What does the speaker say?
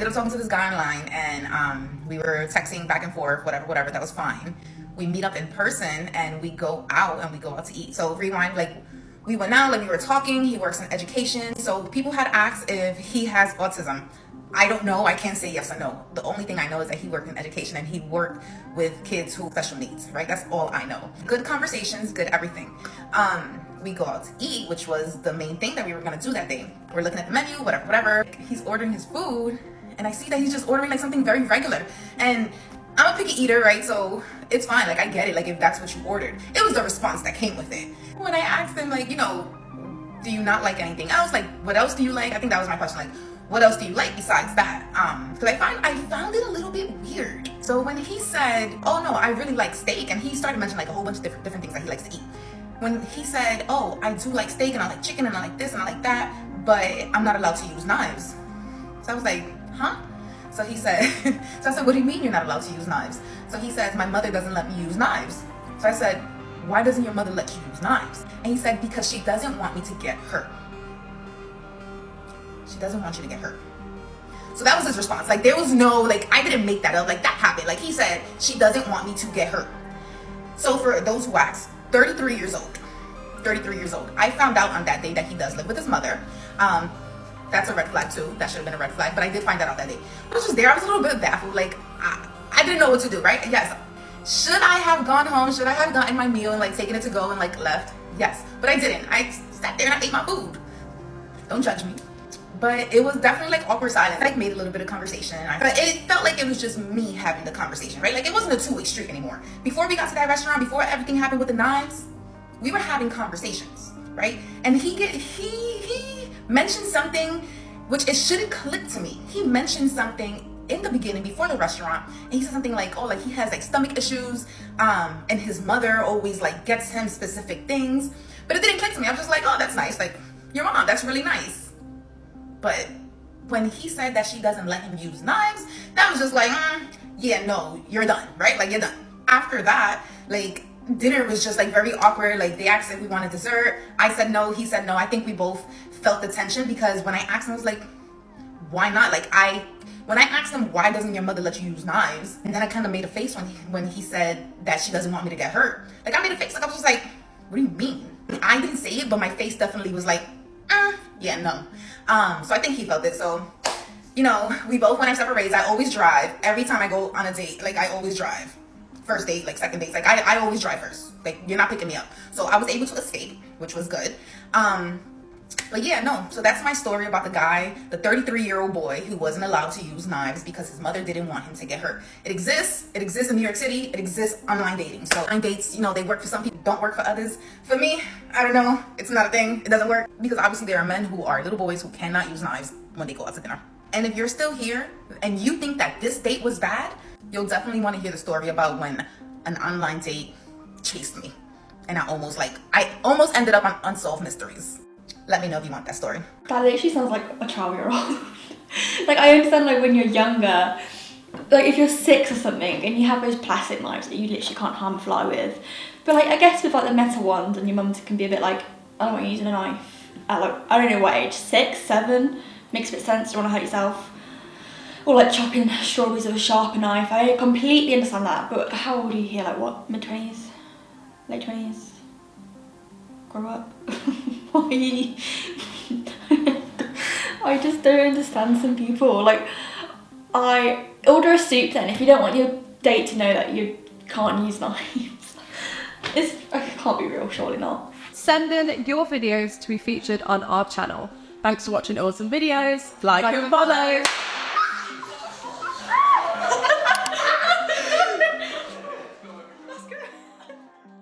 ended up talking to this guy online, and we were texting back and forth, whatever, that was fine. We meet up in person and we go out to eat. So rewind, like we went out, like we were talking, he works in education. So people had asked if he has autism. I don't know, I can't say yes or no. The only thing I know is that he worked in education and he worked with kids who have special needs, right? That's all I know. Good conversations, good everything. We go out to eat, which was the main thing that we were gonna do that day. We're looking at the menu, whatever. He's ordering his food and I see that he's just ordering like something very regular. And I'm a picky eater, right? So it's fine, like I get it, like if that's what you ordered. It was the response that came with it. When I asked him, like, you know, do you not like anything else? Like, what else do you like? I think that was my question, like, what else do you like besides that? Because I found it a little bit weird. So when he said, oh no, I really like steak, and he started mentioning like a whole bunch of different things that he likes to eat. When he said, oh, I do like steak and I like chicken and I like this and I like that, but I'm not allowed to use knives. So I was like, huh? So he said, so I said, what do you mean you're not allowed to use knives? So he says, my mother doesn't let me use knives. So I said, why doesn't your mother let you use knives? And he said, because she doesn't want me to get hurt. She doesn't want you to get hurt. So that was his response. Like there was no, like I didn't make that up. Like that happened. Like he said, she doesn't want me to get hurt. So for those who ask, 33 years old. I found out on that day that he does live with his mother. That's a red flag too. That should have been a red flag, but I did find that out that day. I was just there. I was a little bit baffled. Like I didn't know what to do, right? Yes. Should I have gone home? Should I have gotten my meal and like taken it to go and like left? Yes, but I didn't. I sat there and I ate my food. Don't judge me. But it was definitely like awkward silence. I like made a little bit of conversation. But it felt like it was just me having the conversation, right? Like it wasn't a two-way street anymore. Before we got to that restaurant, before everything happened with the knives, we were having conversations, right? And he mentioned something which it shouldn't click to me. He mentioned something in the beginning before the restaurant, and he said something like, oh, like he has like stomach issues, and his mother always like gets him specific things. But it didn't click to me. I was just like, oh, that's nice. Like your mom, that's really nice. But when he said that she doesn't let him use knives, that was just like, yeah, no, you're done, right? Like you're done. After that, like dinner was just like very awkward. Like they asked if we wanted dessert. I said no, he said no. I think we both felt the tension because when I asked him, I was like, why not? Like when I asked him, why doesn't your mother let you use knives? And then I kind of made a face when he said that she doesn't want me to get hurt. Like I made a face, like I was just like, what do you mean? I didn't say it, but my face definitely was like, yeah, no. So I think he felt it. So, you know, we both went our separate ways. I always drive. Every time I go on a date, like I always drive. First date, like second date, like I always drive first. Like you're not picking me up. So I was able to escape, which was good. But yeah, no. So that's my story about the guy, the 33-year-old boy who wasn't allowed to use knives because his mother didn't want him to get hurt. It exists. It exists in New York City. It exists online dating. So online dates, you know, they work for some people, don't work for others. For me, I don't know. It's not a thing. It doesn't work because obviously there are men who are little boys who cannot use knives when they go out to dinner. And if you're still here and you think that this date was bad, you'll definitely want to hear the story about when an online date chased me. And I almost ended up on Unsolved Mysteries. Let me know if you want that story. That literally sounds like a 12-year-old. Like I understand like when you're younger, like if you're 6 or something and you have those plastic knives that you literally can't harm a fly with. But like I guess with like the metal ones and your mum can be a bit like, I don't want you using a knife at like, I don't know what age, 6, 7, makes a bit of sense, you don't want to hurt yourself. Or like chopping strawberries with a sharper knife. I completely understand that, but how old are you here? Like what, mid-20s? Late 20s? Grow up? Why? I just don't understand some people. Like, I order a soup then if you don't want your date to know that you can't use knives. It can't be real, surely not. Send in your videos to be featured on our channel. Thanks for watching awesome videos. Like and follow.